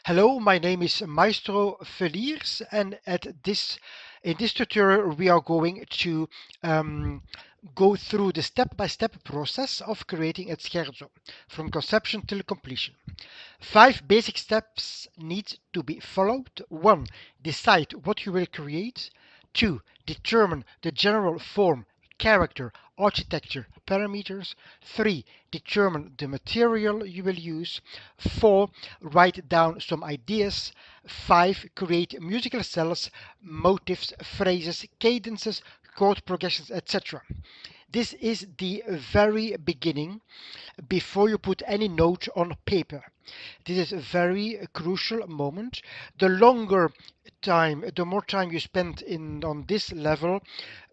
Hello, my name is Maestro Feliers, and in this tutorial we are going to go through the step-by-step process of creating a scherzo from conception till completion. 5 basic steps need to be followed. 1. Decide what you will create. 2. Determine the general form, character, architecture parameters. 3. Determine the material you will use. 4. Write down some ideas. 5. Create musical cells, motifs, phrases, cadences, chord progressions, etc. This is the very beginning before you put any note on paper. This is a very crucial moment. The more time you spend on this level,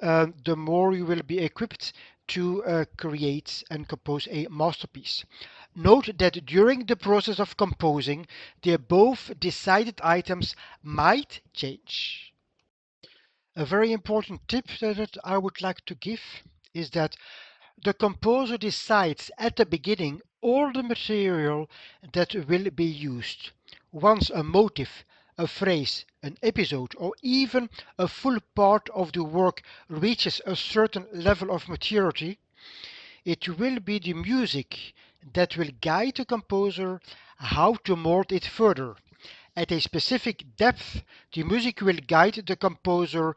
the more you will be equipped to create and compose a masterpiece. Note that during the process of composing, the above decided items might change. A very important tip that I would like to give is that the composer decides at the beginning all the material that will be used. Once a motif, a phrase, an episode, or even a full part of the work reaches a certain level of maturity, it will be the music that will guide the composer how to mold it further. At a specific depth, the music will guide the composer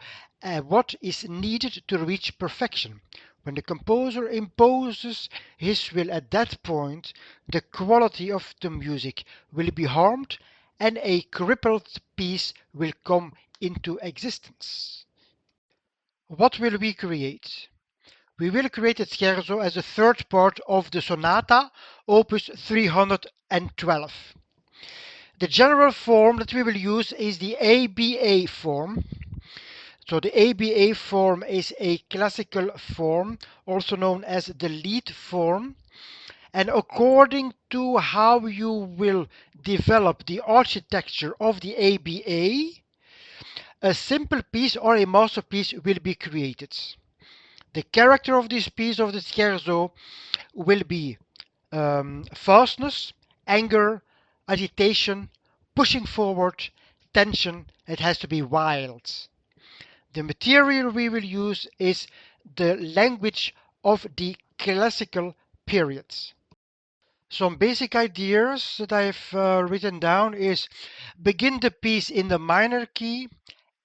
what is needed to reach perfection. When the composer imposes his will at that point, the quality of the music will be harmed and a crippled piece will come into existence. What will we create? We will create a scherzo as a third part of the sonata, opus 312. The general form that we will use is the ABA form. So the ABA form is a classical form, also known as the lead form. And according to how you will develop the architecture of the ABA, a simple piece or a masterpiece will be created. The character of this piece of the scherzo will be fastness, anger, agitation, pushing forward, tension. It has to be wild. The material we will use is the language of the classical periods. Some basic ideas that I've written down is begin the piece in the minor key,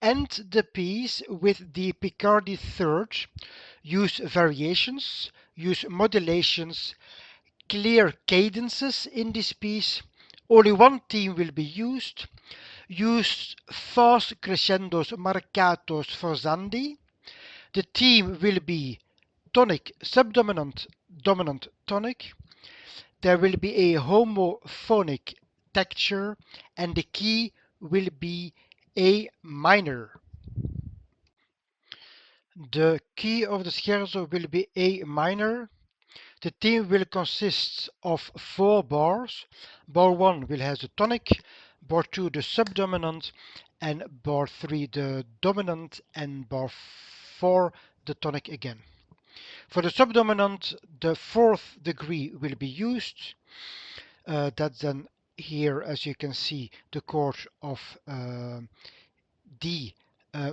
end the piece with the Picardy third, use variations, use modulations, clear cadences in this piece. Only one theme will be used. Use fast crescendos marcatos forzandi. The theme will be tonic, subdominant, dominant, tonic. There will be a homophonic texture and the key will be A minor. The key of the scherzo will be A minor. The theme will consist of 4 bars. Bar 1 will have the tonic, bar 2 the subdominant, and bar 3 the dominant, and bar 4 the tonic again. For the subdominant, the fourth degree will be used. That's then here, as you can see, the chord of D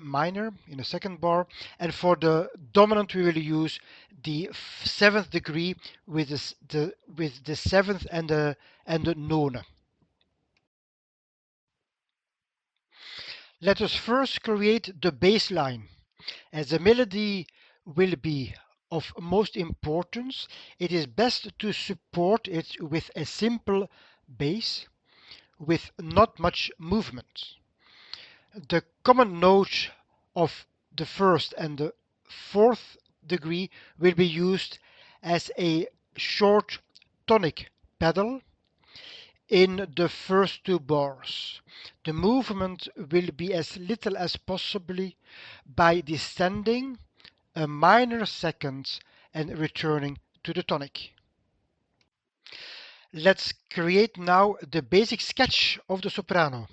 minor in the second bar. And for the dominant, we will use the seventh degree with the seventh and the nona. Let us first create the bass line. As the melody will be of most importance, it is best to support it with a simple bass with not much movement. The common note of the first and the fourth degree will be used as a short tonic pedal in the first 2 bars. The movement will be as little as possibly by descending a minor second and returning to the tonic. Let's create now the basic sketch of the soprano.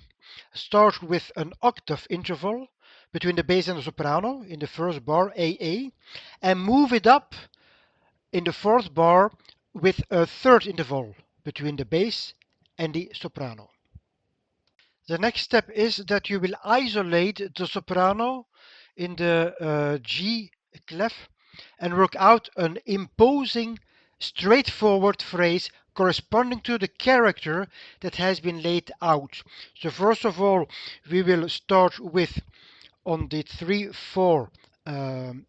Start with an octave interval between the bass and the soprano in the first bar AA and move it up in the fourth bar with a third interval between the bass and the soprano. The next step is that you will isolate the soprano in the G clef and work out an imposing, straightforward phrase corresponding to the character that has been laid out. So first of all, we will start with on the 3/4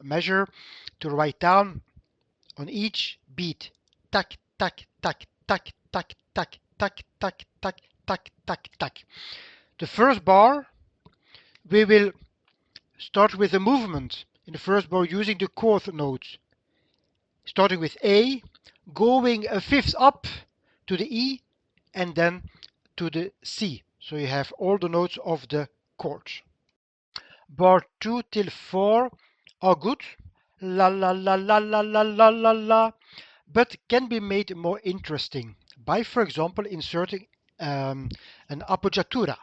measure to write down on each beat tac tac tac tac tac tac tac tac tac tac tac tac. The first bar we will start with a movement in the first bar using the chord notes, starting with A, going a fifth up to the E, and then to the C. So you have all the notes of the chords. Bar 2 till 4 are good, la la la la la la la la la, but can be made more interesting by, for example, inserting an appoggiatura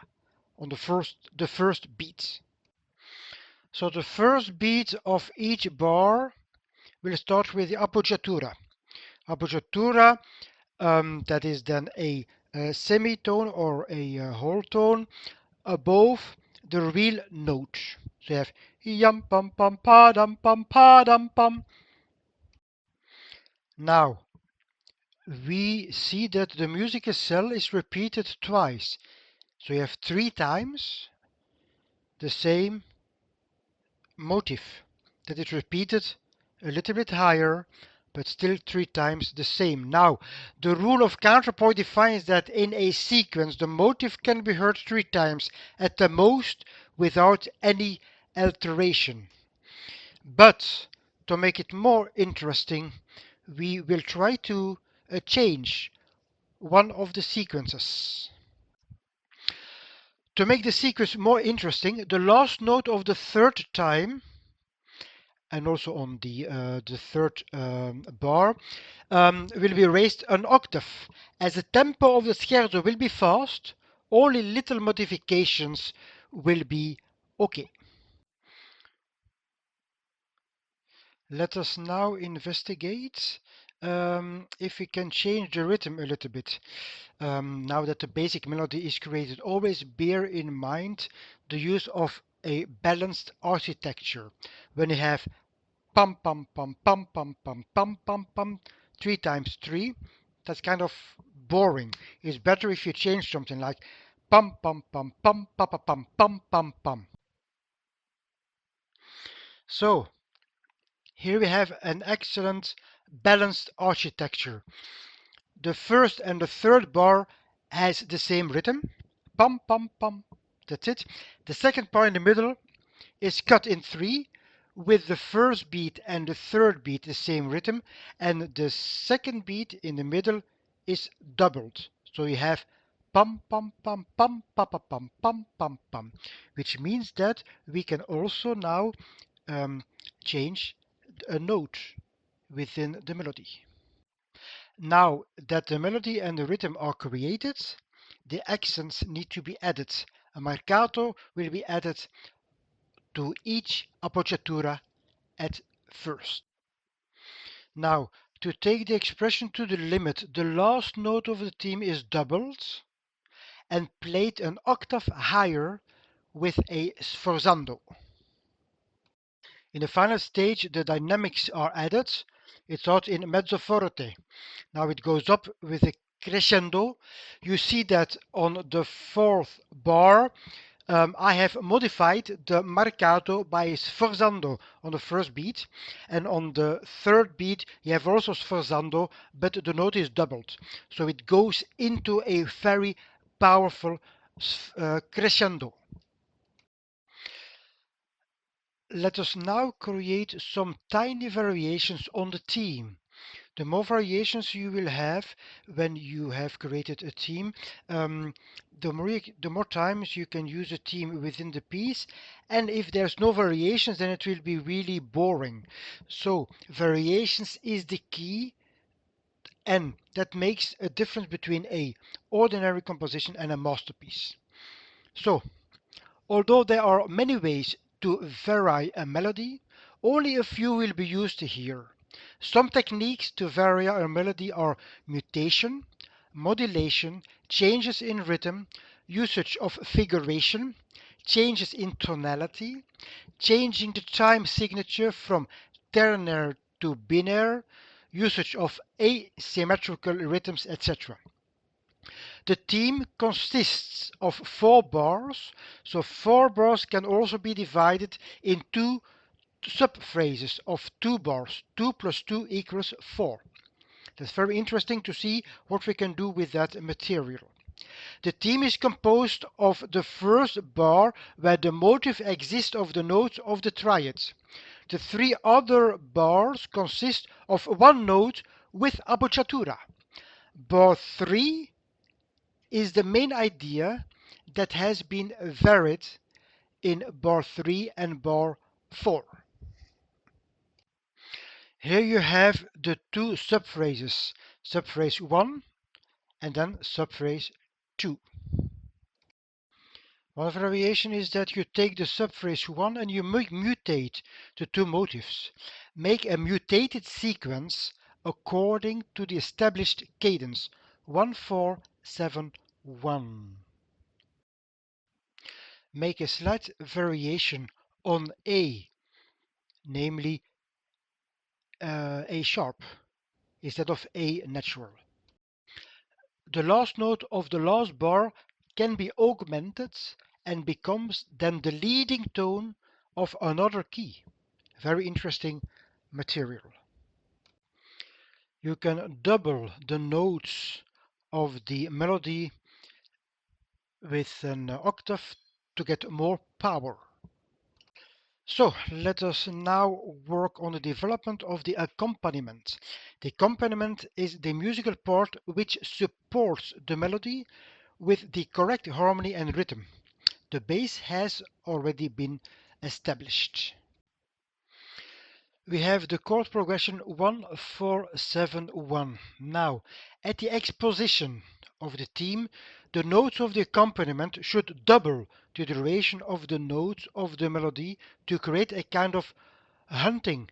on the first beat. So the first beat of each bar will start with the appoggiatura. Appoggiatura, that is then a semitone or a whole tone above the real note. So you have yum pum pum pa dum pum. Now we see that the musical cell is repeated twice. So you have 3 times the same motif that is repeated a little bit higher, but still 3 times the same. Now, the rule of counterpoint defines that in a sequence, the motif can be heard 3 times at the most without any alteration. But to make it more interesting, we will try to change one of the sequences. To make the sequence more interesting, the last note of the third time and also on the third bar will be raised an octave. As the tempo of the scherzo will be fast, only little modifications will be okay. Let us now investigate if we can change the rhythm a little bit. Now that the basic melody is created, always bear in mind the use of a balanced architecture. When you have pum pum pum pum pum pum pum pum pum 3 times 3, that's kind of boring. It's better if you change something like pum pum pum pum pum pum pum pum pum. So here we have an excellent balanced architecture. The first and the third bar has the same rhythm, pum pum pum, that's it. The second bar in the middle is cut in 3 with the first beat and the third beat the same rhythm, and the second beat in the middle is doubled. So you have pum pum pum pum pum pum pum pum pum, which means that we can also now change a note within the melody. Now that the melody and the rhythm are created, the accents need to be added. A marcato will be added to each appoggiatura at first. Now, to take the expression to the limit, the last note of the theme is doubled and played an octave higher with a sforzando. In the final stage, the dynamics are added. It starts in mezzo forte. Now it goes up with a crescendo. You see that on the fourth bar, I have modified the marcato by sforzando on the first beat, and on the third beat you have also sforzando, but the note is doubled, so it goes into a very powerful crescendo. Let us now create some tiny variations on the theme. The more variations you will have when you have created a theme, the more times you can use a theme within the piece. And if there's no variations, then it will be really boring. So variations is the key, and that makes a difference between a ordinary composition and a masterpiece. So although there are many ways to vary a melody, only a few will be used here. Some techniques to vary a melody are mutation, modulation, changes in rhythm, usage of figuration, changes in tonality, changing the time signature from ternaire to binaire, usage of asymmetrical rhythms, etc. The theme consists of 4 bars, so 4 bars can also be divided in two subphrases of 2 bars. 2 plus 2 equals 4. That's very interesting to see what we can do with that material. The theme is composed of the first bar where the motive exists of the notes of the triad. The 3 other bars consist of one note with appoggiatura. Bar 3 is the main idea that has been varied in bar 3 and bar 4. Here you have the two subphrases, subphrase 1 and then subphrase 2. One variation is that you take the subphrase 1 and you mutate the two motives. Make a mutated sequence according to the established cadence 1-4-7-1. Make a slight variation on A, namely A sharp instead of A natural. The last note of the last bar can be augmented and becomes then the leading tone of another key. Very interesting material. You can double the notes of the melody with an octave to get more power. So let us now work on the development of the accompaniment. The accompaniment is the musical part which supports the melody with the correct harmony and rhythm. The base has already been established. We have the chord progression 1-4-7-1. Now, at the exposition of the theme, the notes of the accompaniment should double the duration of the notes of the melody to create a kind of hunting,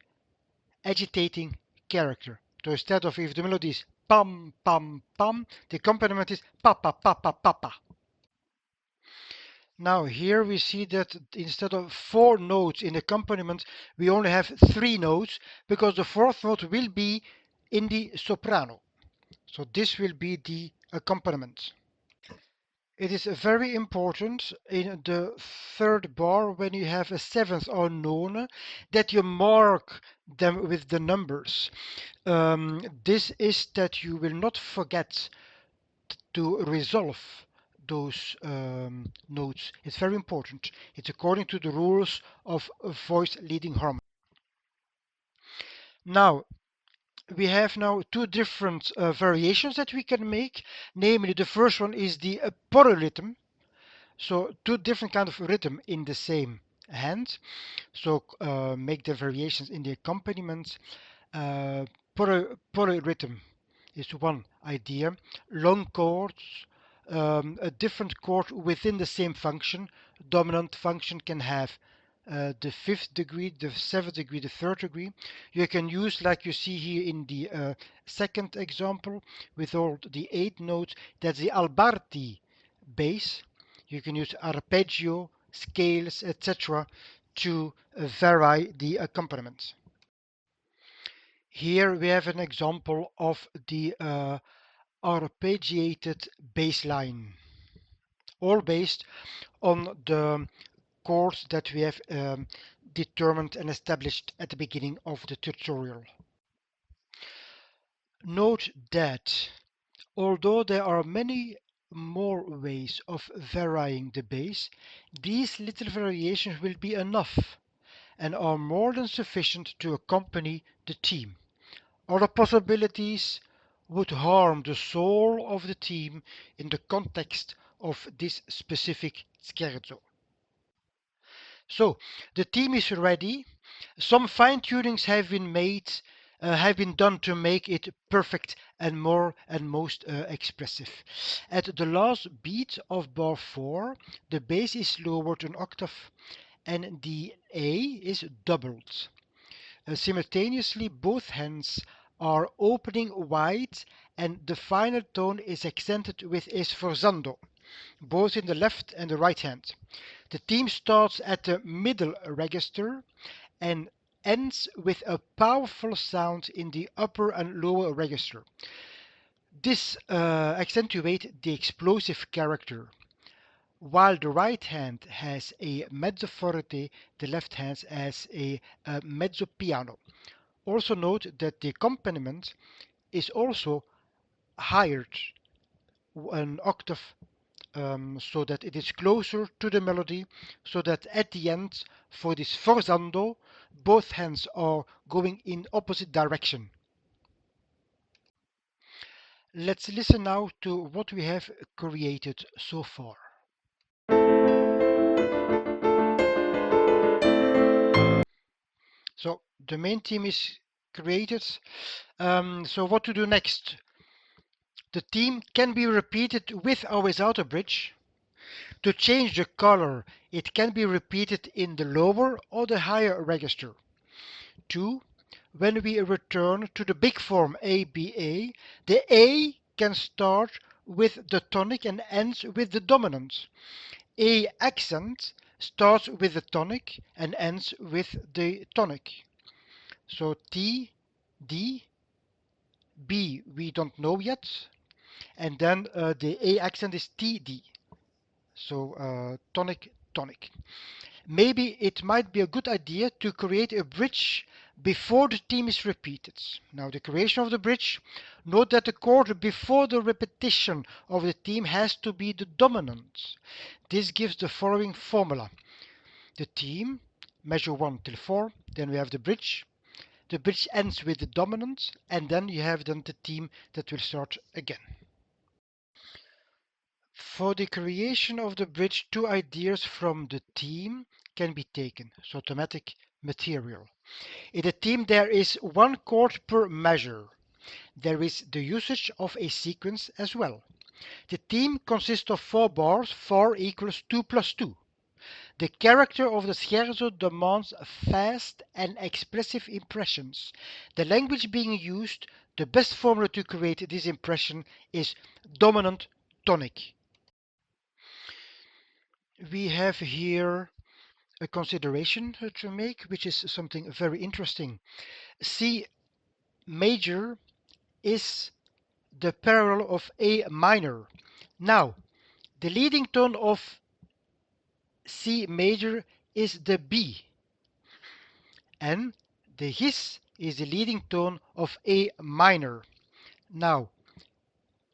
agitating character. So instead of if the melody is pam pam pam, the accompaniment is pa pa pa pa pa pa. Now here we see that instead of 4 notes in accompaniment, we only have 3 notes because the fourth note will be in the soprano. So this will be the accompaniment. It is very important in the third bar when you have a seventh unknown that you mark them with the numbers. This is that you will not forget to resolve those notes. It's very important. It's according to the rules of voice leading harmony. Now, we have now two different variations that we can make. Namely, the first one is the polyrhythm. So two different kind of rhythm in the same hand. So make the variations in the accompaniment. Polyrhythm is one idea. Long chords, a different chord within the same function. Dominant function can have the fifth degree, the seventh degree, the third degree. You can use, like you see here in the second example, with all the 8 notes, that's the Alberti bass. You can use arpeggio, scales, etc. to vary the accompaniment. Here we have an example of the arpeggiated bass line, all based on the chords that we have determined and established at the beginning of the tutorial. Note that although there are many more ways of varying the bass, these little variations will be enough and are more than sufficient to accompany the theme. Other possibilities would harm the soul of the theme in the context of this specific scherzo. So the theme is ready. Some fine tunings have been made, have been done to make it perfect and more and most expressive. At the last beat of bar 4, the bass is lowered an octave and the A is doubled. Simultaneously, both hands are opening wide and the final tone is accented with sforzando. both in the left and the right hand. The theme starts at the middle register and ends with a powerful sound in the upper and lower register. This accentuates the explosive character. While the right hand has a mezzo forte, the left hand has a mezzo piano. Also note that the accompaniment is also higher an octave so that it is closer to the melody, so that at the end, for this forzando, both hands are going in opposite direction. Let's listen now to what we have created so far. So the main theme is created. So what to do next? The theme can be repeated with or without a bridge. To change the color, it can be repeated in the lower or the higher register. 2. When we return to the big form ABA, the A can start with the tonic and ends with the dominant. A accent starts with the tonic and ends with the tonic. So T, D, B we don't know yet, and then the A accent is TD. So tonic, tonic. Maybe it might be a good idea to create a bridge before the theme is repeated. Now, the creation of the bridge, note that the chord before the repetition of the theme has to be the dominant. This gives the following formula. The theme, measure 1 till 4, then we have the bridge. The bridge ends with the dominant, and then you have then the theme that will start again. For the creation of the bridge, two ideas from the theme can be taken, so thematic material. In the theme there is one chord per measure. There is the usage of a sequence as well. The theme consists of 4 bars, 4 equals 2 plus 2. The character of the scherzo demands fast and expressive impressions. The language being used, the best formula to create this impression is dominant tonic. We have here a consideration to make, which is something very interesting. C major is the parallel of A minor. Now, the leading tone of C major is the B, and the his is the leading tone of A minor. Now,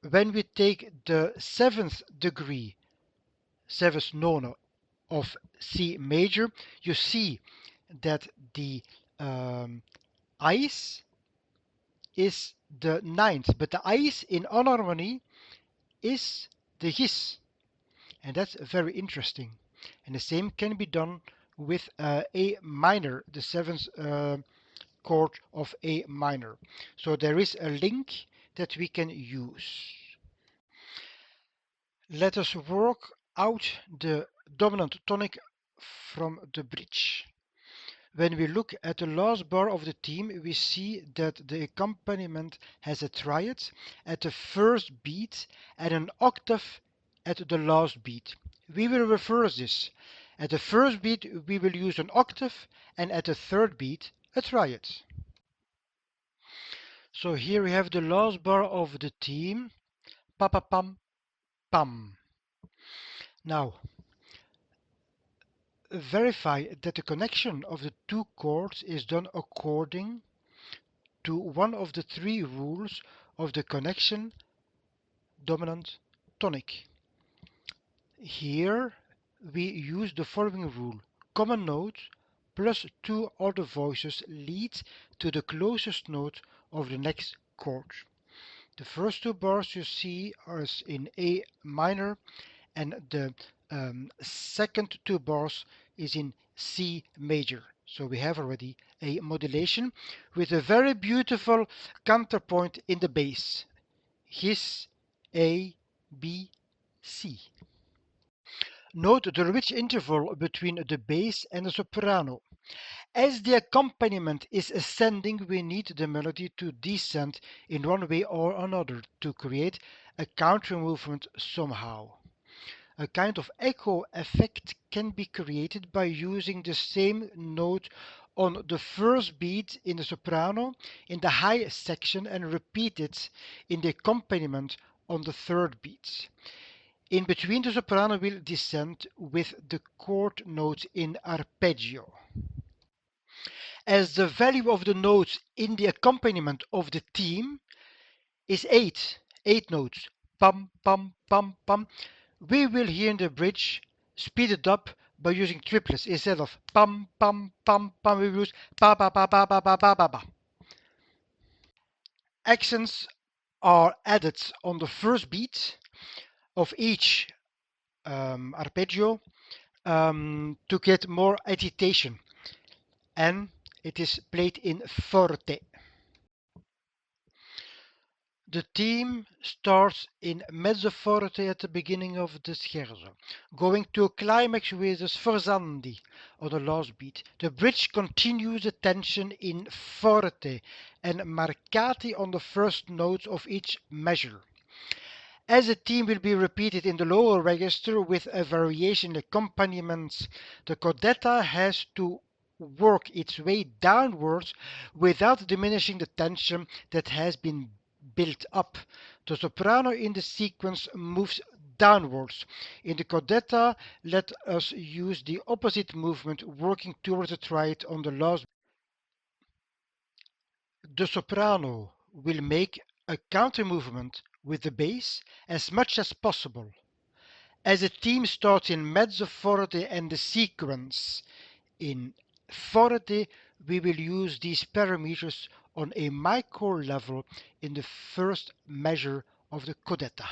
when we take the seventh degree, seventh nona of C major, you see that the ice is the ninth, but the ice in enharmony is the his, and that's very interesting. And the same can be done with A minor, the seventh chord of A minor. So there is a link that we can use. Let us work out the dominant tonic from the bridge. When we look at the last bar of the theme, we see that the accompaniment has a triad at the first beat and an octave at the last beat. We will reverse this. At the first beat, we will use an octave, and at the third beat, a triad. So here we have the last bar of the theme. Pa pa pam pam. Now, verify that the connection of the two chords is done according to one of the three rules of the connection dominant tonic. Here we use the following rule. Common note plus two other voices leads to the closest note of the next chord. The first two bars you see are in A minor, and the second two bars is in C major. So we have already a modulation with a very beautiful counterpoint in the bass. His, A, B, C. Note the rich interval between the bass and the soprano. As the accompaniment is ascending, we need the melody to descend in one way or another to create a counter movement somehow. A kind of echo effect can be created by using the same note on the first beat in the soprano in the high section and repeat it in the accompaniment on the third beat. In between, the soprano will descend with the chord notes in arpeggio. As the value of the notes in the accompaniment of the theme is eight notes, pum pum pum pum, we will hear in the bridge speed it up by using triplets instead of pum pum pum pum. We will use pa pa pa pa pa pa pa pa pa. Accents are added on the first beat of each arpeggio to get more agitation, and it is played in forte. The theme starts in mezzo forte at the beginning of the scherzo, going to a climax with the sforzandi on the last beat. The bridge continues the tension in forte and marcati on the first notes of each measure. As a theme will be repeated in the lower register with a variation accompaniment, the codetta has to work its way downwards without diminishing the tension that has been built up. The soprano in the sequence moves downwards. In the codetta, let us use the opposite movement, working towards the triad on the last. The soprano will make a counter movement with the bass as much as possible. As the theme starts in mezzo forte and the sequence in forte, we will use these parameters on a micro level in the first measure of the codetta.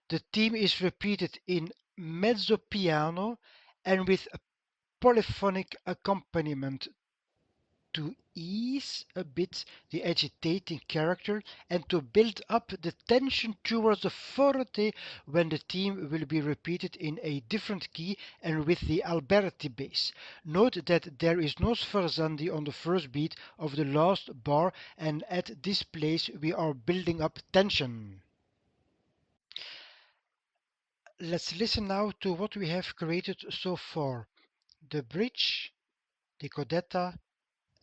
The theme is repeated in mezzo piano and with a polyphonic accompaniment to ease a bit the agitating character and to build up the tension towards the forte when the theme will be repeated in a different key and with the Alberti bass. Note that there is no sforzandi on the first beat of the last bar, and at this place we are building up tension. Let's listen now to what we have created so far. The bridge, the codetta,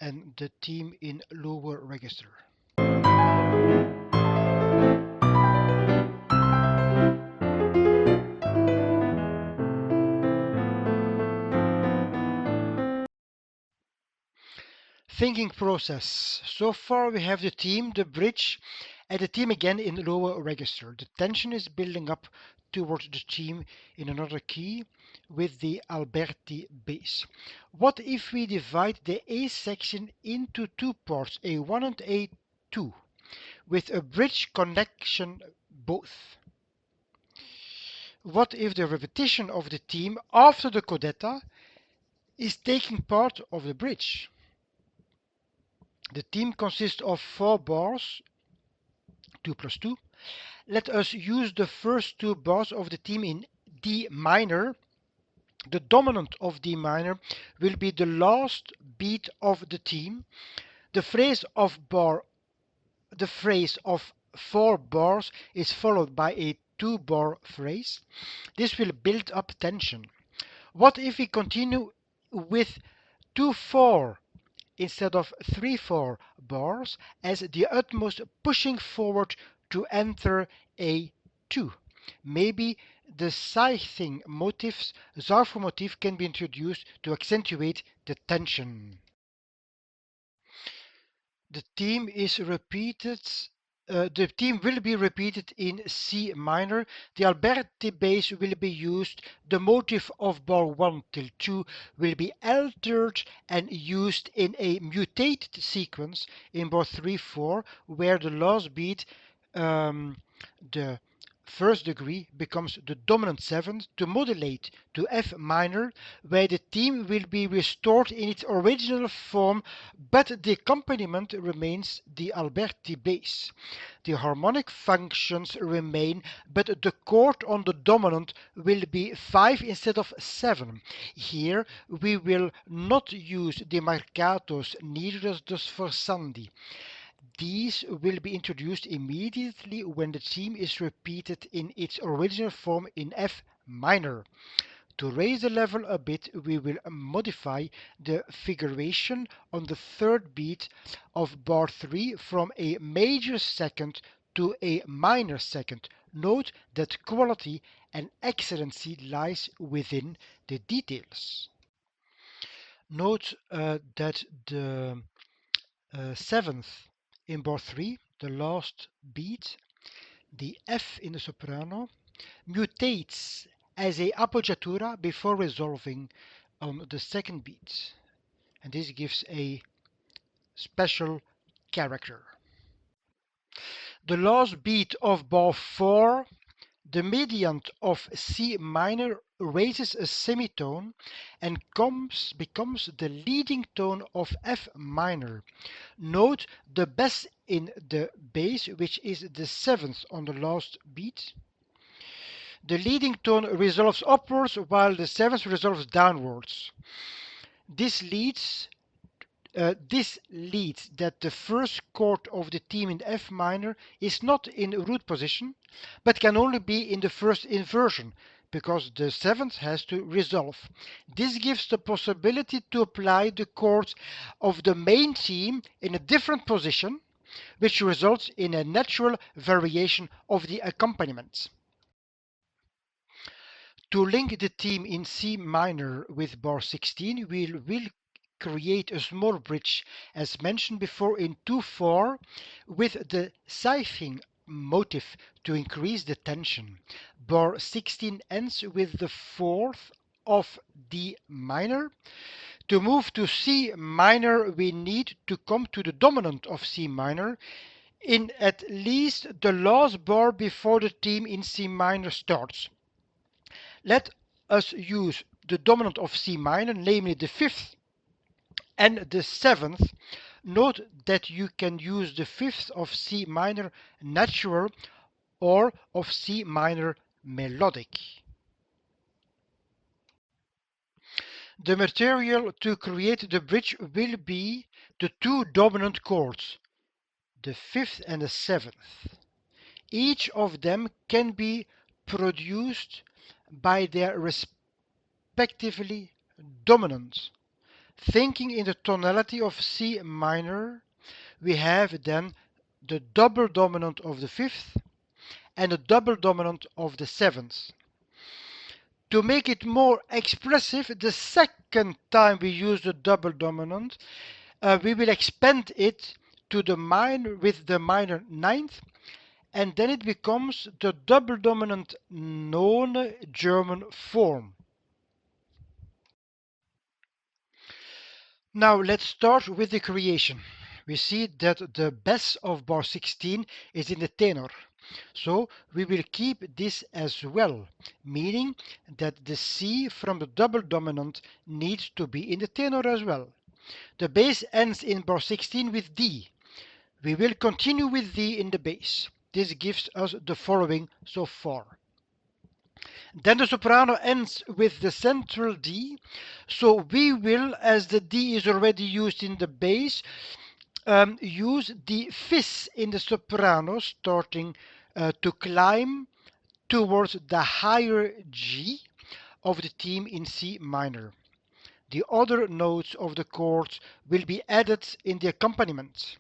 and the theme in lower register. Thinking process. So far we have the theme, the bridge, and the theme again in lower register. The tension is building up towards the theme in another key with the Alberti bass. What if we divide the A section into two parts, A1 and A2, with a bridge connection both? What if the repetition of the theme after the codetta is taking part of the bridge? The theme consists of 4 bars, 2 plus 2. Let us use the first 2 bars of the theme in D minor. The dominant of D minor will be the last beat of the theme. The phrase of 4 bars is followed by a 2-bar phrase. This will build up tension. What if we continue with 2-4 instead of 3-4 bars as the utmost pushing forward to enter A2? Maybe the scything motifs, Zarfo motif, can be introduced to accentuate the tension. The theme is repeated. The theme will be repeated in C minor. The Alberti bass will be used. The motif of bar 1 till 2 will be altered and used in a mutated sequence in bar 3-4, where the last beat, the first degree, becomes the dominant seventh to modulate to F minor, where the theme will be restored in its original form, but the accompaniment remains the Alberti bass. The harmonic functions remain, but the chord on the dominant will be 5 instead of 7. Here we will not use the marcatos, neither does the sforzandi. these will be introduced immediately when the theme is repeated in its original form in F minor. To raise the level a bit, we will modify the figuration on the third beat of bar 3 from a major second to a minor second. Note that quality and excellency lies within the details. Note that the seventh in bar 3, the last beat, the F in the soprano, mutates as a appoggiatura before resolving on the second beat. And this gives a special character. The last beat of bar 4, the mediant of C minor raises a semitone and becomes the leading tone of F minor. Note the bass in the bass, which is the seventh on the last beat. The leading tone resolves upwards while the seventh resolves downwards. This leads that the first chord of the theme in F minor is not in root position, but can only be in the first inversion, because the seventh has to resolve. This gives the possibility to apply the chords of the main theme in a different position, which results in a natural variation of the accompaniment. To link the theme in C minor with bar 16, we will create a small bridge as mentioned before in 2/4 with the scything motif to increase the tension. Bar 16 ends with the fourth of D minor. To move to C minor, we need to come to the dominant of C minor in at least the last bar before the theme in C minor starts. Let us use the dominant of C minor, namely the fifth and the seventh. Note that you can use the fifth of C minor natural or of C minor melodic. The material to create the bridge will be the two dominant chords, the fifth and the seventh. Each of them can be produced by their respectively dominant. Thinking in the tonality of C minor, we have then the double dominant of the fifth and the double dominant of the seventh. To make it more expressive, the second time we use the double dominant, we will expand it to the minor with the minor ninth, and then it becomes the double dominant known German form. Now let's start with the creation. We see that the bass of bar 16 is in the tenor. So we will keep this as well, meaning that the C from the double dominant needs to be in the tenor as well. The bass ends in bar 16 with D. We will continue with D in the bass. This gives us the following so far. Then the soprano ends with the central D. So we will, as the D is already used in the bass, use the fifth in the soprano, starting to climb towards the higher G of the theme in C minor. The other notes of the chords will be added in the accompaniment.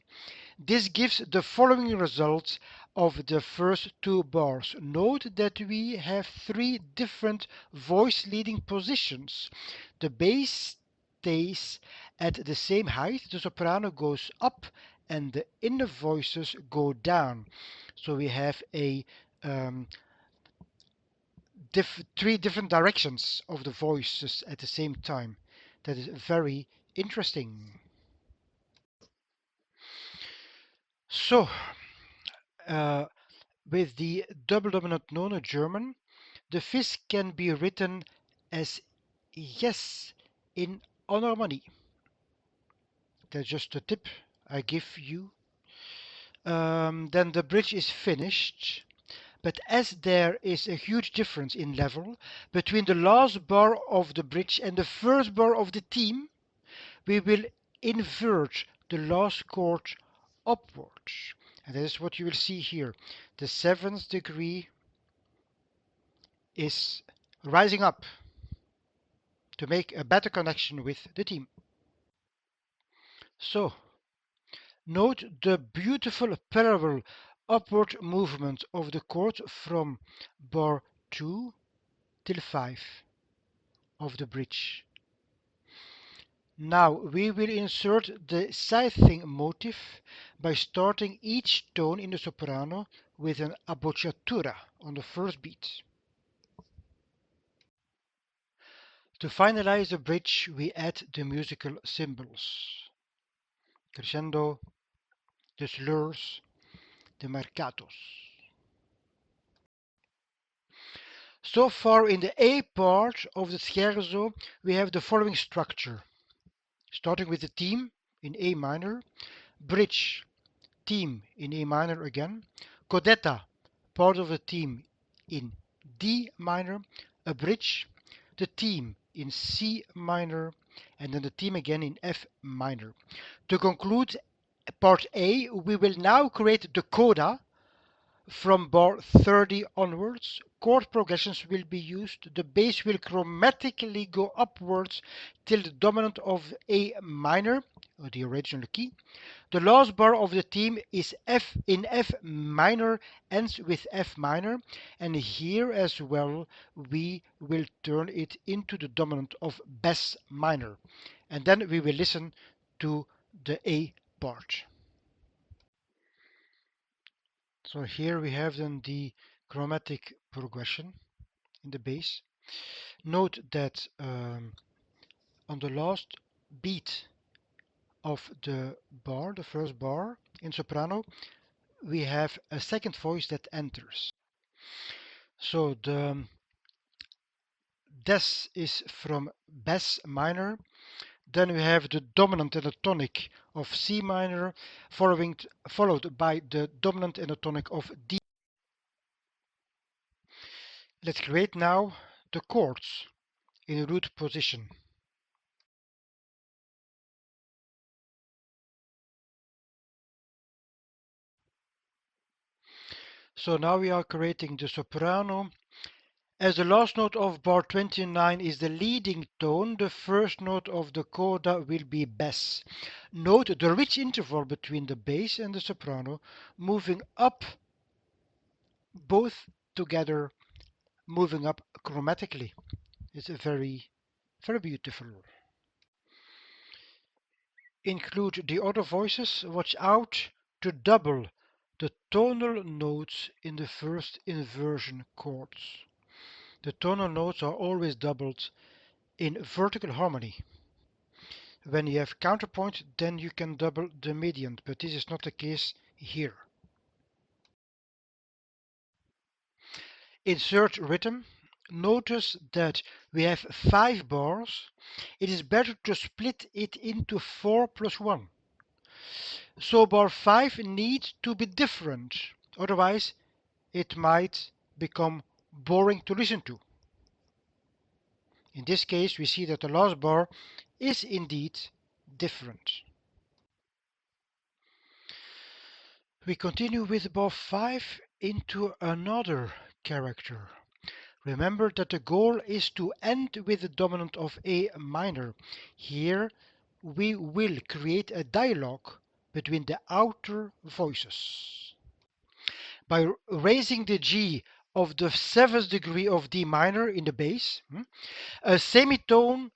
This gives the following results of the first two bars. Note that we have three different voice leading positions. The bass stays at the same height, the soprano goes up, and the inner voices go down. So we have a three different directions of the voices at the same time. That is very interesting. So, uh, with the double dominant nono German, the fifth can be written as yes in harmony. That's just a tip I give you. Then the bridge is finished. But as there is a huge difference in level between the last bar of the bridge and the first bar of the theme, we will invert the last chord upwards. And that is what you will see here. The seventh degree is rising up to make a better connection with the team. So, note the beautiful parallel upward movement of the chord from bar 2 till 5 of the bridge. Now we will insert the scything motif by starting each tone in the soprano with an abbocciatura on the first beat. To finalize the bridge, we add the musical symbols: crescendo, the slurs, the marcatos. So far in the A part of the scherzo, we have the following structure, starting with the theme in A minor, bridge, theme in A minor again, Codetta, part of the theme in D minor, a bridge, the theme in C minor, and then the theme again in F minor. To conclude part A, we will now create the coda. From bar 30 onwards, chord progressions will be used. The bass will chromatically go upwards till the dominant of A minor, or the original key. The last bar of the theme is F in F minor, ends with F minor, and here as well we will turn it into the dominant of bass minor. And then we will listen to the A part. So here we have then the chromatic progression in the bass. Note that on the last beat of the bar, the first bar in soprano, we have a second voice that enters. So the des is from bass minor. Then we have the dominant and the tonic of C minor, followed by the dominant and the tonic of D. Let's create now the chords in root position. So now we are creating the soprano. As the last note of bar 29 is the leading tone, the first note of the coda will be bass. Note the rich interval between the bass and the soprano, moving up both together, moving up chromatically. It's a very beautiful. Include the other voices. Watch out to double the tonal notes in the first inversion chords. The tonal notes are always doubled in vertical harmony. When you have counterpoint, then you can double the median, but this is not the case here. Insert rhythm. Notice that we have 5 bars. It is better to split it into 4 plus 1. So bar 5 needs to be different, otherwise it might become boring to listen to. In this case, we see that the last bar is indeed different. We continue with bar 5 into another character. Remember that the goal is to end with the dominant of A minor. Here we will create a dialogue between the outer voices. By raising the G of the 7th degree of D minor in the bass, a semitone,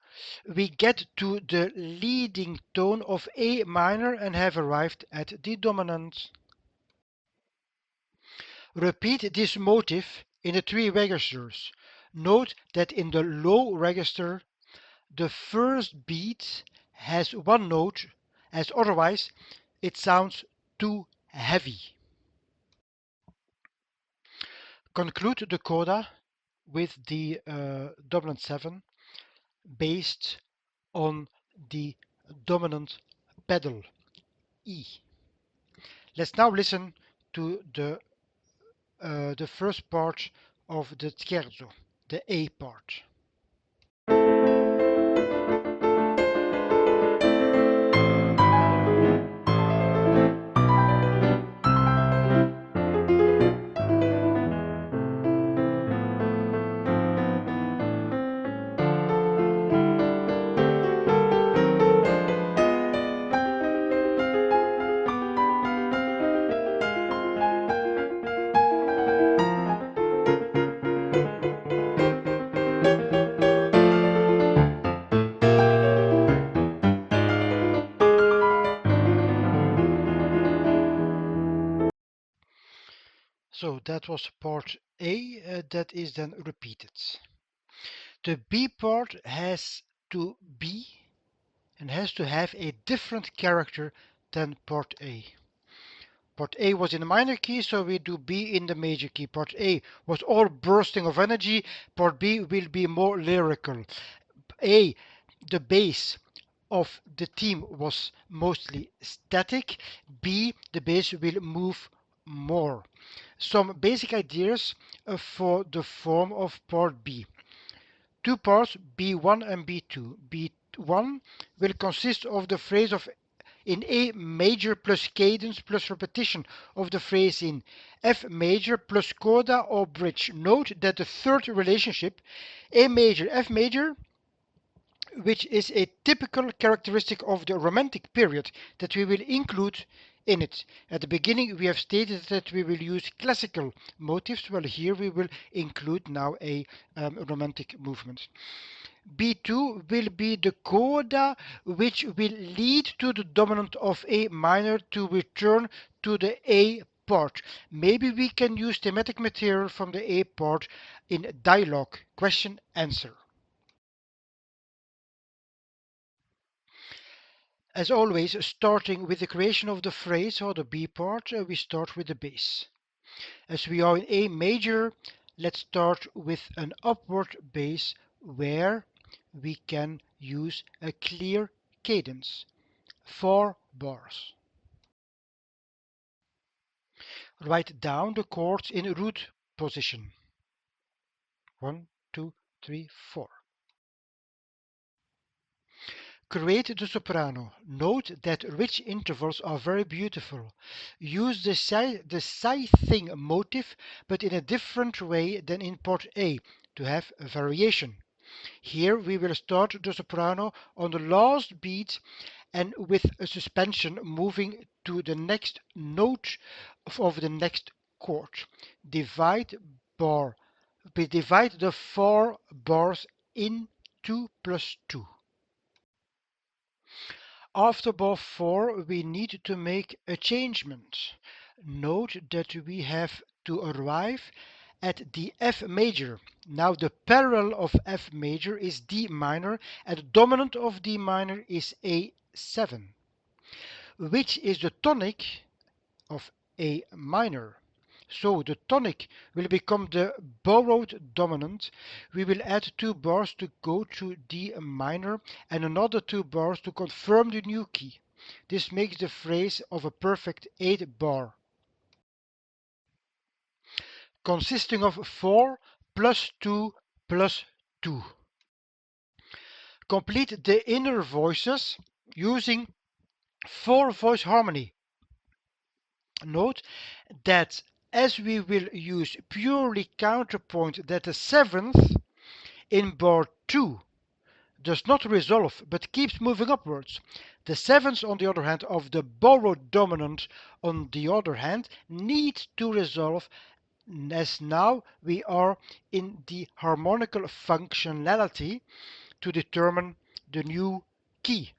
we get to the leading tone of A minor and have arrived at the dominant. Repeat this motif in the 3 registers. Note that in the low register, the first beat has 1 note, as otherwise it sounds too heavy. Conclude the coda with the dominant 7 based on the dominant pedal E. Let's now listen to the first part of the scherzo, the A part. So that was part A, that is then repeated. The B part has to be and has to have a different character than part A. Part A was in the minor key, so we do B in the major key. Part A was all bursting of energy. Part B will be more lyrical. A, the bass of the theme was mostly static. B, the bass will move more. Some basic ideas for the form of part B. Two parts, B1 and B2. B1 will consist of the phrase of in A major plus cadence plus repetition of the phrase in F major plus coda or bridge. Note that the third relationship, A major, F major, which is a typical characteristic of the Romantic period that we will include in it. At the beginning we have stated that we will use classical motifs. Well, here we will include now a Romantic movement. B2 will be the coda which will lead to the dominant of A minor to return to the A part. Maybe we can use thematic material from the A part in dialogue, question, answer. As always, starting with the creation of the phrase or the B part, we start with the bass. As we are in A major, let's start with an upward bass where we can use a clear cadence. 4 bars. Write down the chords in root position. 1, 2, 3, 4. Create the soprano. Note that rich intervals are very beautiful. Use the scything motif, but in a different way than in part A, to have a variation. Here we will start the soprano on the last beat and with a suspension moving to the next note of the next chord. Divide bar. We divide the 4 bars in 2 plus 2. After bar 4, we need to make a changement. Note that we have to arrive at the F major. Now the parallel of F major is D minor and the dominant of D minor is A7, which is the tonic of A minor. So the tonic will become the borrowed dominant. We will add 2 bars to go to D minor and another 2 bars to confirm the new key. This makes the phrase of a perfect 8 bar, consisting of 4 plus 2 plus 2. Complete the inner voices using 4-voice harmony. Note that as we will use purely counterpoint, that the 7th in bar 2 does not resolve but keeps moving upwards. The 7th, on the other hand, of the borrowed dominant, on the other hand, needs to resolve, as now we are in the harmonical functionality to determine the new key.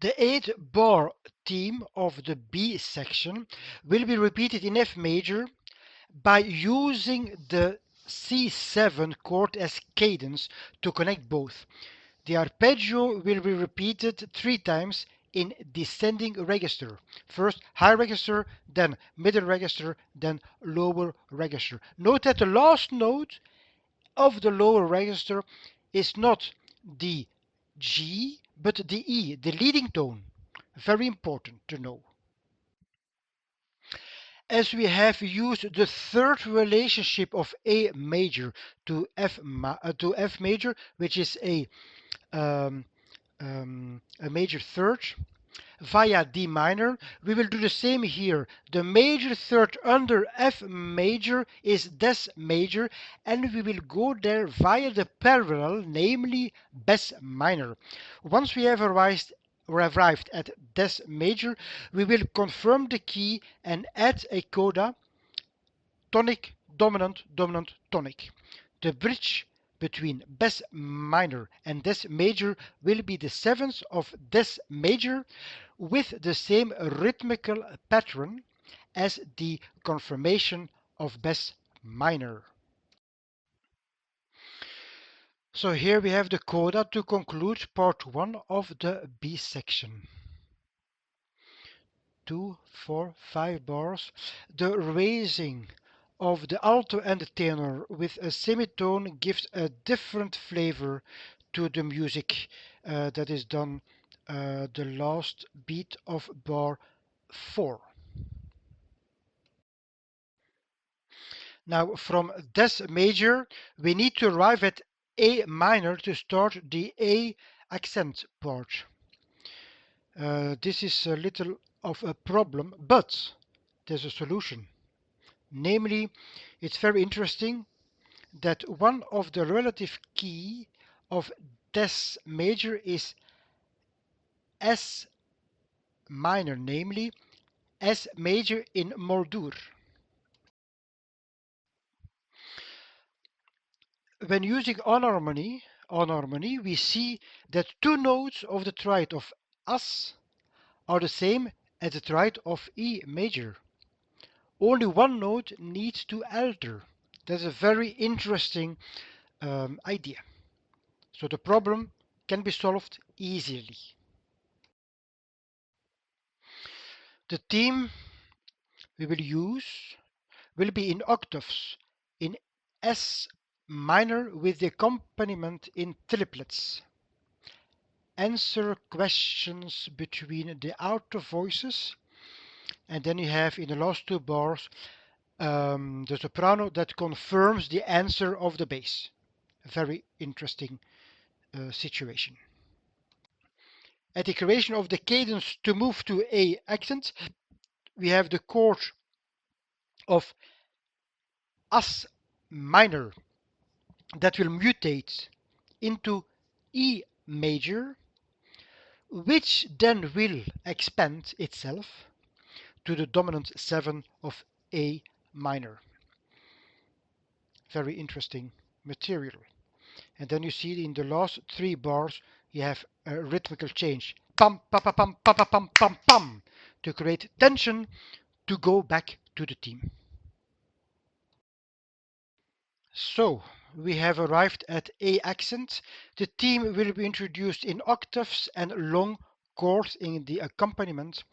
The 8-bar theme of the B section will be repeated in F major by using the C7 chord as cadence to connect both. The arpeggio will be repeated 3 times in descending register. First high register, then middle register, then lower register. Note that the last note of the lower register is not the G, but the E, the leading tone. Very important to know. As we have used the third relationship of A major to F major, which is um, a major third, via D minor, we will do the same here. The major third under F major is Des major, and we will go there via the parallel, namely Bes minor. Once we have arrived at Des major, we will confirm the key and add a coda, tonic, dominant, dominant, tonic. The bridge between Bes minor and Des major will be the seventh of Des major with the same rhythmical pattern as the confirmation of Bes minor. So here we have the coda to conclude part 1 of the B section. 2, 4, 5 bars. The raising of the alto and the tenor with a semitone gives a different flavor to the music that is done the last beat of bar 4. Now from Des major we need to arrive at A minor to start the A accent part. This is a little of a problem, but there's a solution. Namely, it's very interesting that one of the relative key of Des major is S minor, namely S major in Moldur. When using on harmony, we see that two notes of the triad of As are the same as the triad of E major. Only one note needs to alter. That's a very interesting idea. So the problem can be solved easily. The theme we will use will be in octaves in S minor with the accompaniment in triplets. Answer questions between the outer voices, and then you have in the last two bars the soprano that confirms the answer of the bass. A very interesting situation. At the creation of the cadence to move to A accent, we have the chord of As minor that will mutate into E major, which then will expand itself to the dominant 7 of A minor. Very interesting material. And then you see in the last three bars you have a rhythmical change. Pam, pa, pa, pam, pa, pa, pam, pam, pam, to create tension to go back to the theme. So we have arrived at A accent. The theme will be introduced in octaves and long chords in the accompaniment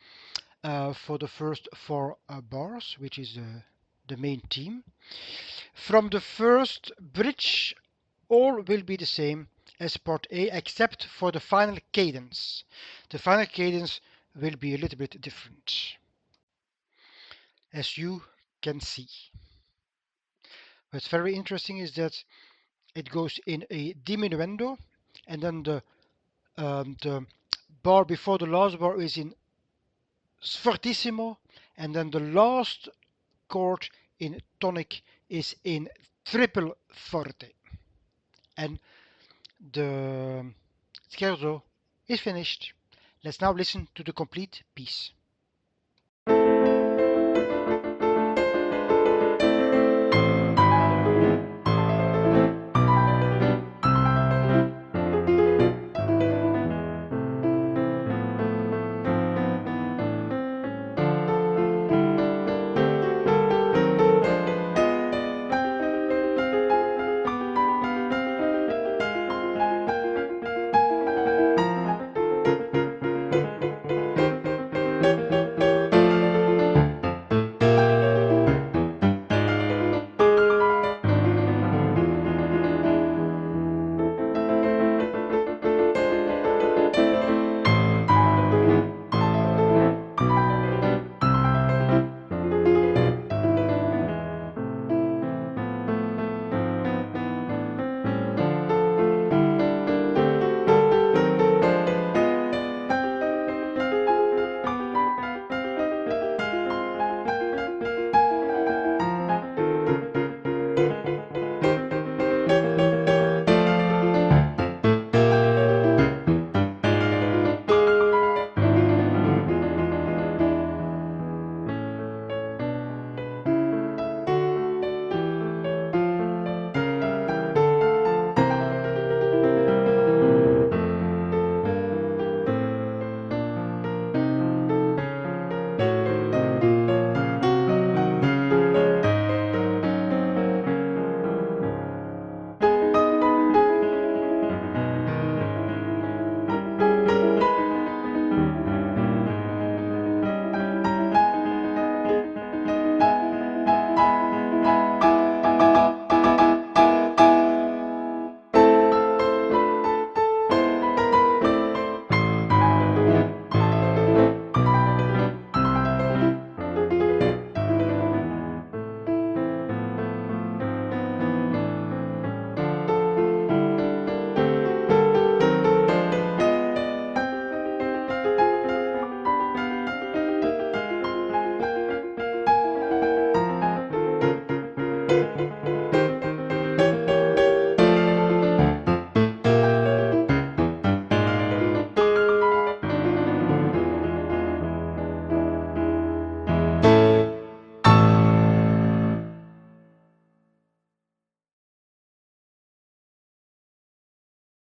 for the first four bars, which is the main theme. From the first bridge, all will be the same as part A except for the final cadence. The final cadence will be a little bit different, as you can see. What's very interesting is that it goes in a diminuendo, and then the bar before the last bar is in sfortissimo, and then the last chord in tonic is in triple forte. And the scherzo is finished. Let's now listen to the complete piece.